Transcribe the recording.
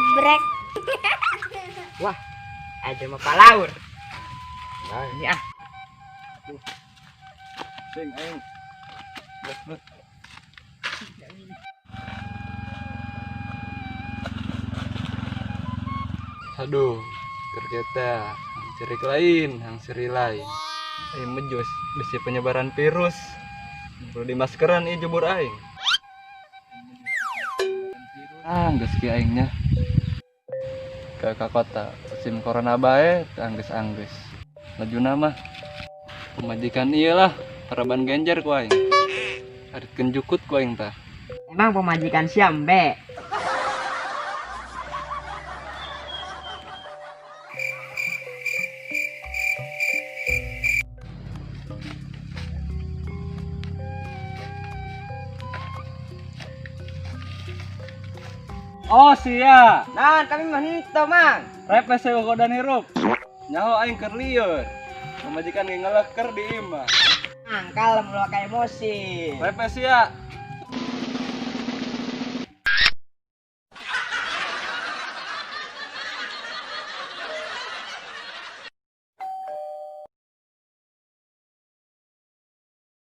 gebrek. Wah, ada mah palaur. Nah, ini ah. Sing aing. Aduh, ternyata cerik lain, hang serilai. Mejus, besi penyebaran virus. Perlu dimaskeran jebur aing. Angges ki aingnya. Ke kota, musim corona bae, angges-angges. Lajuna mah pemajikan iyalah, paraban genjer ku aing. Aritkeun jukut ku aing tah. Emang pemajikan siam, Be? Oh sia, Nah, kami mentok, Mang. repes saya kodan hirup. Nyaho aing keur lieur. Pemajikan ge ngeleker di imah. Angkal melukai emosi. Repes ya.